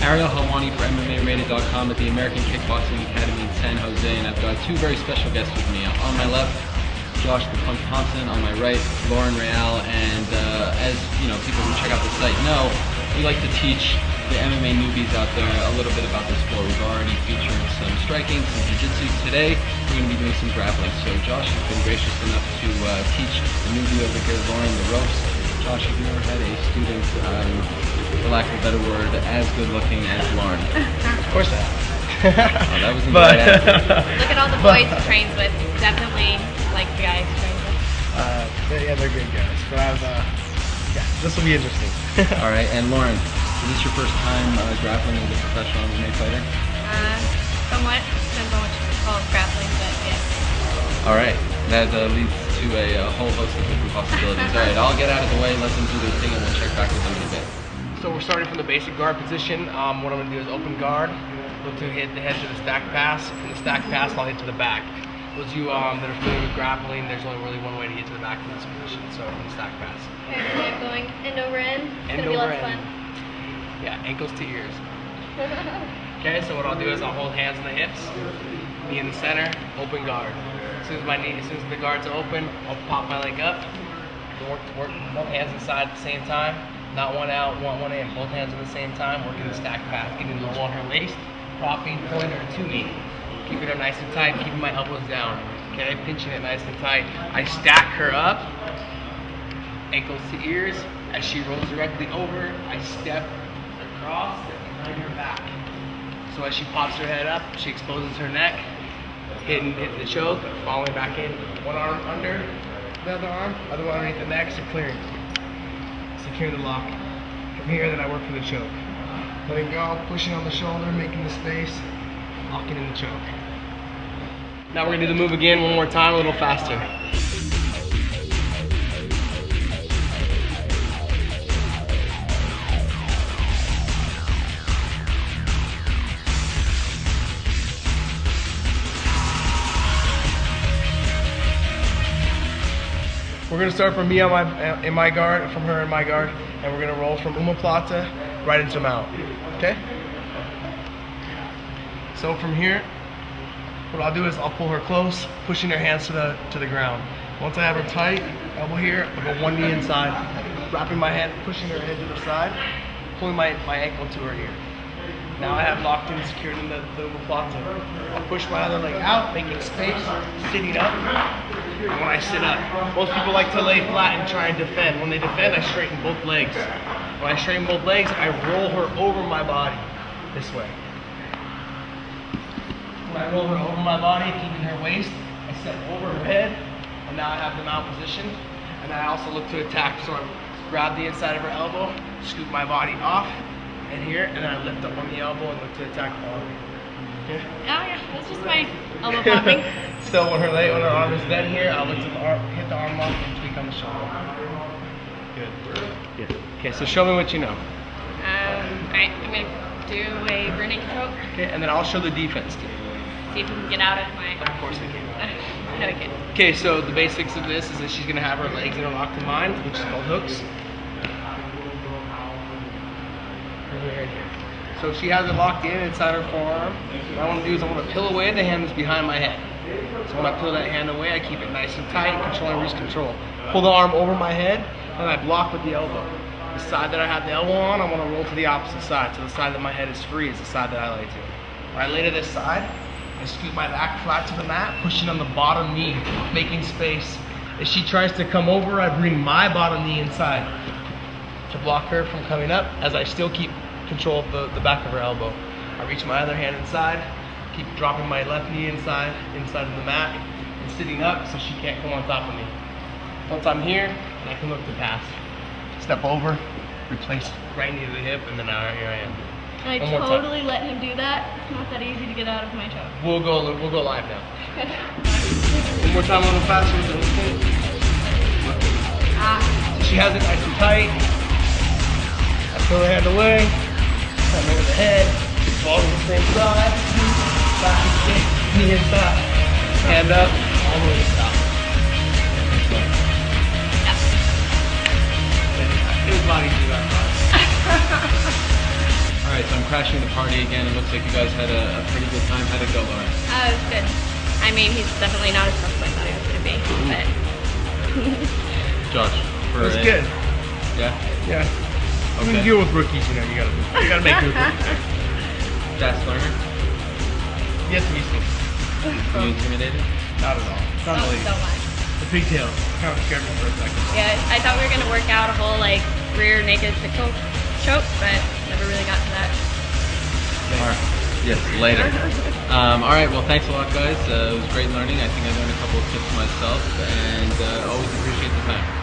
Ariel Helwani for mmarated.com at the American Kickboxing Academy in San Jose, and I've got two very special guests with me. On my left, Josh the Punk Thomson. On my right, Lauren Real. And as you know, people who check out the site know, we like to teach the MMA newbies out there a little bit about the sport. We've already featured some striking, some jiu-jitsu. Today, we're going to be doing some grappling. So Josh has been gracious enough to teach the newbie over here, Lauren, the ropes. Josh, have you ever had a student, for lack of a better word, as good looking as Lauren? Of course I have. Oh, that wasn't the right answer. Look at all the boys he trains with. Definitely like the guys he trains with. Yeah, they're good guys. But yeah, this will be interesting. All right, and Lauren, is this your first time grappling with a professional MMA fighter? Somewhat. Depends on what you call grappling, but yeah. All right, that leads to a whole host of different possibilities. All right, I'll get out of the way, let them do their thing, and we'll check back with them in a bit. So we're starting from the basic guard position. What I'm going to do is open guard, look to hit the head to the stack pass. From the stack pass, I'll hit to the back. Those of you that are familiar with grappling, there's only really one way to get to the back from this position, so from the stack pass. Okay, so I'm going end over end. It's End going to be over less end. fun. Yeah, ankles to ears. Okay, so what I'll do is I'll hold hands on the hips, knee in the center, open guard. As soon as the guard's open, I'll pop my leg up, work both hands inside at the same time, not one out, one in, both hands at the same time, working the stack pass, getting low on her waist, propping pointer to me, keeping her nice and tight, keeping my elbows down, okay, pinching it nice and tight. I stack her up, ankles to ears. As she rolls directly over, I step across behind her back. So as she pops her head up, she exposes her neck, hitting the choke, falling back in. One arm under the other arm, other one underneath the neck, securing the lock. From here, then I work for the choke. Letting go, pushing on the shoulder, making the space, locking in the choke. Now we're gonna do the move again one more time, a little faster. We're gonna start from me in my guard, from her in my guard, and we're gonna roll from omoplata right into mount. Okay? So from here, what I'll do is I'll pull her close, pushing her hands to the ground. Once I have her tight, elbow here, I'll go one knee inside, wrapping my hand, pushing her head to the side, pulling my ankle to her ear. Now I have locked in, secured in the omoplata. I'll push my other leg out, making space, sitting up. And when I sit up, most people like to lay flat and try and defend. When they defend, I straighten both legs. When I straighten both legs, I roll her over my body this way. When I roll her over my body, keeping her waist, I step over her head, and now I have the mount position. And I also look to attack, so I grab the inside of her elbow, scoop my body off, and here, and then I lift up on the elbow and look to attack the arm. Okay? Oh yeah, that's just my elbow popping. So when her arm is dead here, I'll look to the arm, hit the arm lock and tweak on the shoulder. Good. Okay, so show me what you know. Alright, I'm going to do a running choke. Okay, and then I'll show the defense to you. See if we can get out of my... Of course we can. Okay. Okay, so the basics of this is that she's going to have her legs interlocked in mine, which is called hooks. Right here. So she has it locked in inside her forearm. What I want to do is I want to peel away the hand that's behind my head. So when I peel that hand away, I keep it nice and tight, controlling wrist control. Pull the arm over my head, and I block with the elbow. The side that I have the elbow on, I want to roll to the opposite side. So the side that my head is free is the side that I lay to. When I lay to this side, I scoot my back flat to the mat, pushing on the bottom knee, making space. If she tries to come over, I bring my bottom knee inside to block her from coming up, as I still keep control of the back of her elbow. I reach my other hand inside, keep dropping my left knee inside of the mat, and sitting up so she can't come on top of me. Once I'm here, I can look to pass. Step over, replace right knee to the hip, and then here I am. I totally let him do that. It's not that easy to get out of my choke. We'll go live now. One more time, a little faster with the hook. So she has it nice and tight. I pull her hand away, come over the head, fall to the same side, back and kick, knee inside, hand up, all the way to stop. It was a lot easier than I thought. Alright, so I'm crashing the party again. It looks like you guys had a pretty good time. How'd it go, Lauren? It was good. I mean, he's definitely not as tough as I thought he was going to be, but... Josh? It was good. Yeah? Yeah. Okay. When you deal with rookies, you know, you gotta make good rookies. Fast learner? Yes, we see. Are you intimidated? Not at all. Not Oh, really. so much. The pigtails kind of scared me for a second. Yeah, I thought we were going to work out a whole, like, rear naked pixel choke, but never really got to that. Alright. Yes, later. Alright, well thanks a lot guys. It was great learning. I think I learned a couple of tips myself and always appreciate the time.